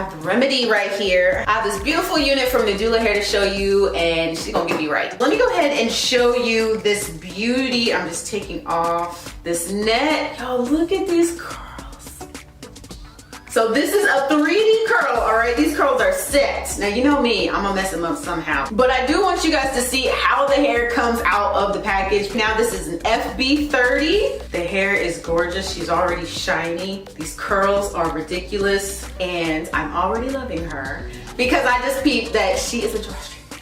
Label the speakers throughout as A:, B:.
A: have the remedy right here. I have this beautiful unit from Nadula Hair to show you, and she's gonna get me right. Let me go ahead and show you this beauty. I'm just taking off this net. Y'all, look at these curls. So this is a 3D curl, all right? These curls are set. Now, you know me, I'm gonna mess them up somehow. But I do want you guys to see how the hair comes out of the package. Now, this is an FB30. The hair is gorgeous. She's already shiny. These curls are ridiculous. And I'm already loving her because I just peeped that she is a drawstring wig.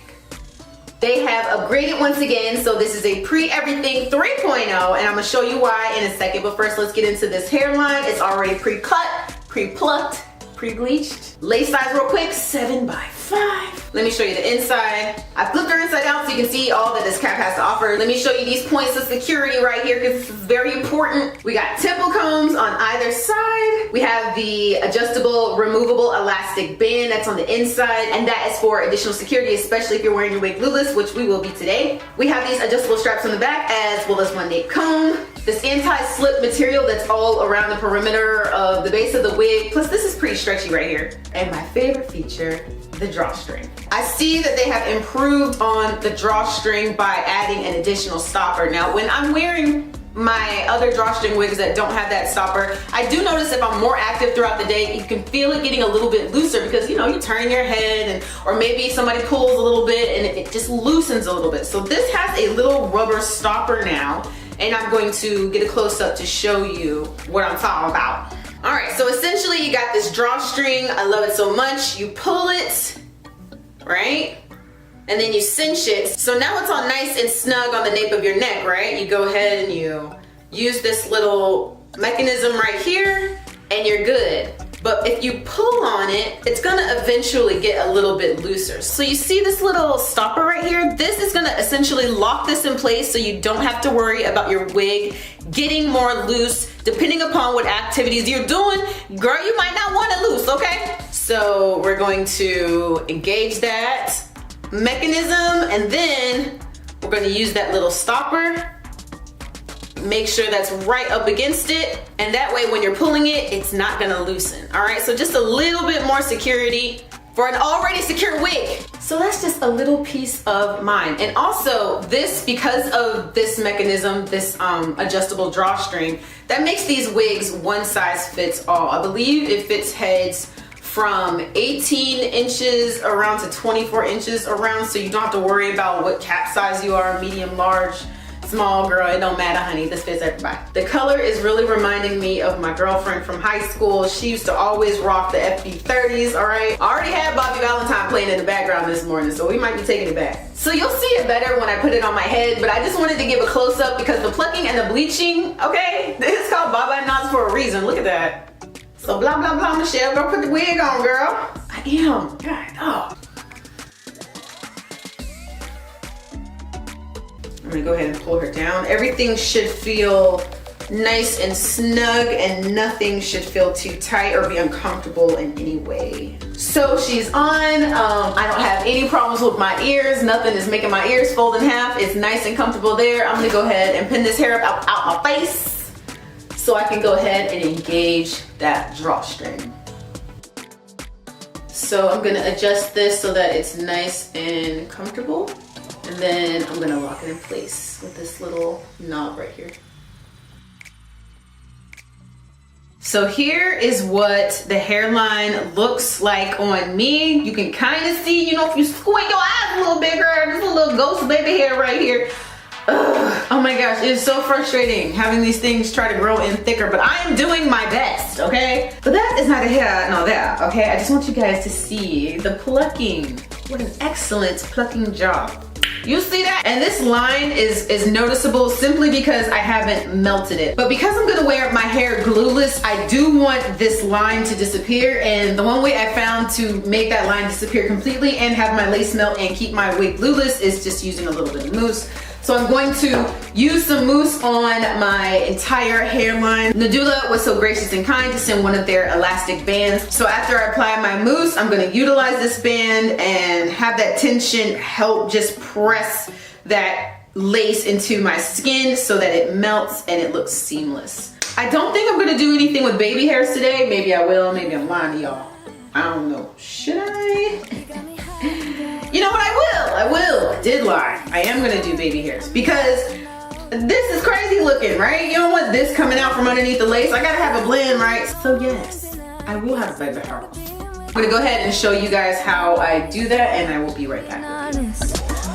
A: They have upgraded once again. So this is a pre-everything 3.0, and I'm gonna show you why in a second. But first, let's get into this hairline. It's already pre-cut, pre-plucked, pre-bleached. Lace size real quick, 7x5. Let me show you the inside. I flipped her inside out so you can see all that this cap has to offer. Let me show you these points of security right here because this is very important. We got temple combs on either side. We have the adjustable, removable elastic band that's on the inside, and that is for additional security, especially if you're wearing your wig glueless, which we will be today. We have these adjustable straps on the back as well as one nape comb. This anti-slip material that's all around the perimeter of the base of the wig. Plus this is pretty stretchy right here. And my favorite feature, the drawstring. I see that they have improved on the drawstring by adding an additional stopper. Now, when I'm wearing my other drawstring wigs that don't have that stopper, I do notice if I'm more active throughout the day, you can feel it getting a little bit looser because, you know, you're turning your head and, or maybe somebody pulls a little bit and it just loosens a little bit. So this has a little rubber stopper now, and I'm going to get a close-up to show you what I'm talking about. All right, so essentially you got this drawstring. I love it so much. You pull it, right? And then you cinch it. So now it's all nice and snug on the nape of your neck, right? You go ahead and you use this little mechanism right here and you're good. But if you pull on it, it's gonna eventually get a little bit looser. So you see this little stopper right here? This is gonna essentially lock this in place so you don't have to worry about your wig getting more loose. Depending upon what activities you're doing, girl, you might not want it loose, okay? So we're going to engage that mechanism, and then we're gonna use that little stopper. Make sure that's right up against it, and that way when you're pulling it, it's not gonna loosen. All right, so just a little bit more security for an already secure wig. So that's just a little peace of mind. And also this, because of this mechanism, this adjustable drawstring, that makes these wigs one size fits all. I believe it fits heads from 18 inches around to 24 inches around, so you don't have to worry about what cap size you are, medium, large, small, girl, it don't matter, honey. This fits everybody. The color is really reminding me of my girlfriend from high school. She used to always rock the FB30s, all right? I already had Bobby Valentine playing in the background this morning, so we might be taking it back. So you'll see it better when I put it on my head, but I just wanted to give a close-up because the plucking and the bleaching, okay? It's called Bye-Bye Knots for a reason. Look at that. So blah, blah, blah, Michelle, go put the wig on, girl. I am. God, oh. I'm gonna go ahead and pull her down. Everything should feel nice and snug and nothing should feel too tight or be uncomfortable in any way. So she's on. I don't have any problems with my ears. Nothing is making my ears fold in half. It's nice and comfortable there. I'm gonna go ahead and pin this hair up out my face so I can go ahead and engage that drawstring. So I'm gonna adjust this so that it's nice and comfortable. And then I'm gonna lock it in place with this little knob right here. So here is what the hairline looks like on me. You can kind of see, you know, if you squint your eyes a little bit, girl, there's a little ghost baby hair right here. Ugh. Oh my gosh, it's so frustrating having these things try to grow in thicker, but I am doing my best, okay? But that is neither here nor there, okay? I just want you guys to see the plucking. What an excellent plucking job. You see that? And this line is noticeable simply because I haven't melted it. But because I'm gonna wear my hair glueless, I do want this line to disappear. And the one way I found to make that line disappear completely and have my lace melt and keep my wig glueless is just using a little bit of mousse. So I'm going to use some mousse on my entire hairline. Nadula was so gracious and kind to send one of their elastic bands. So after I apply my mousse, I'm going to utilize this band and have that tension help just press that lace into my skin so that it melts and it looks seamless. I don't think I'm going to do anything with baby hairs today. Maybe I will, maybe I'm lying to y'all. I don't know. Should I? You know what? I will. I did lie. I am gonna do baby hairs because this is crazy looking, right? You don't want this coming out from underneath the lace. I gotta have a blend, right? So yes, I will have baby hair. I'm gonna go ahead and show you guys how I do that, and I will be right back with you.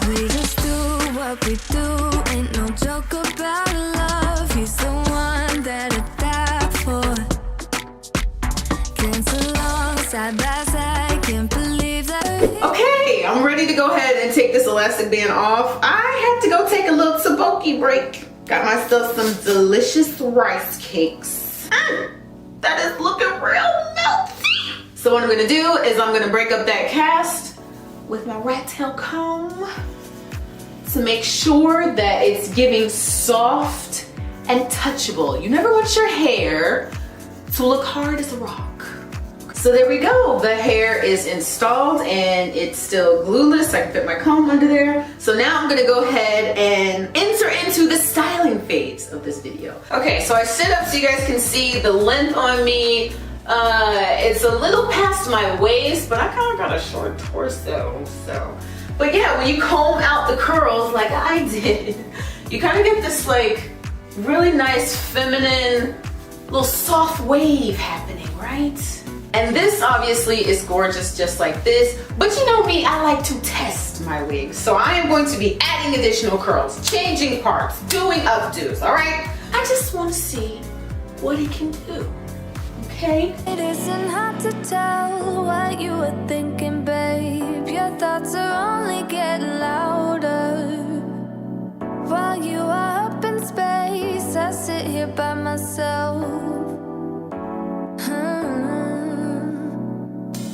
B: We just do what we do. Ain't no joke about love. He's the one that I die for. Dance along side by side. Can't believe that.
A: Okay, I'm ready to go ahead and take this elastic band off. I had to go take a little tteokbokki break. Got myself some delicious rice cakes. That is looking real melty. So what I'm gonna do is I'm gonna break up that cast with my rat tail comb to make sure that it's giving soft and touchable. You never want your hair to look hard as a rock. So there we go. The hair is installed and it's still glueless. I can fit my comb under there. So now I'm gonna go ahead and enter into the styling phase of this video. Okay, so I sit up so you guys can see the length on me. It's a little past my waist, but I kind of got a short torso, so. But yeah, when you comb out the curls like I did, you kind of get this like really nice feminine little soft wave happening, right? And this obviously is gorgeous just like this, but you know me, I like to test my wigs. So I am going to be adding additional curls, changing parts, doing updos, all right? I just want to see what it can do, okay?
B: It isn't hard to tell what you were thinking, babe. Your thoughts are only getting louder. While you are up in space, I sit here by myself.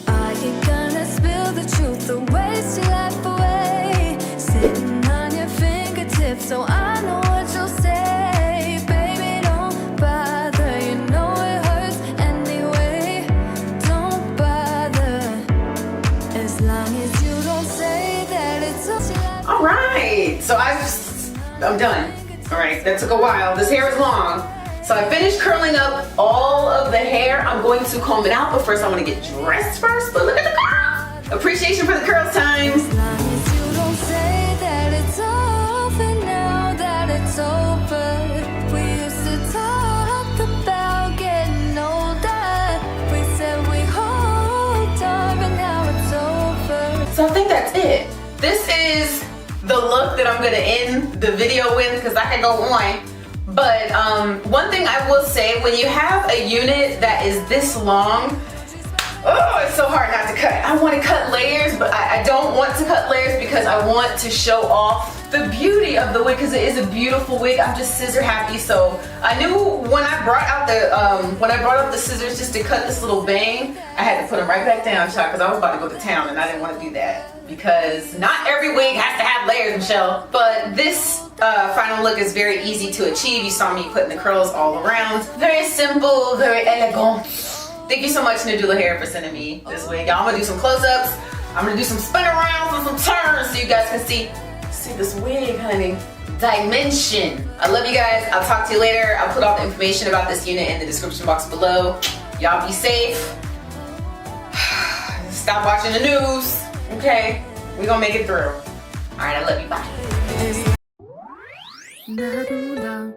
B: Are you gonna spill the truth or waste your life away? Sitting on your fingertips, so I know what you'll say. Baby, don't bother, you know it hurts anyway. Don't bother, as long as you don't say that it's all.
A: All right, so I'm done. All right, that took a while. This hair is long. So I finished curling up all of the hair. I'm going to comb it out, but first I want to get dressed first. But look at the curl! Appreciation for the curls time.
B: As long as you don't say that it's over now that it's over. We used to talk about getting older. We said we hold on, but now it's over.
A: So I think that's it. This is the look that I'm gonna end the video with because I can go on. But one thing I will say, when you have a unit that is this long, oh, it's so hard not to cut. I want to cut layers, but I don't want to cut layers because I want to show off the beauty of the wig because it is a beautiful wig. I'm just scissor happy, so I knew when I brought out the scissors just to cut this little bang, I had to put them right back down, child, because I was about to go to town and I didn't want to do that. Because not every wig has to have layers, Michelle. But this final look is very easy to achieve. You saw me putting the curls all around. Very simple, very elegant. Thank you so much, Nadula Hair, for sending me this wig. Y'all, I'm gonna do some close-ups. I'm gonna do some spin arounds and some turns so you guys can see this wig, honey. Dimension. I love you guys. I'll talk to you later. I'll put all the information about this unit in the description box below. Y'all be safe. Stop watching the news. Okay, we're gonna make it through. All right, I love you. Bye.
B: Nadula.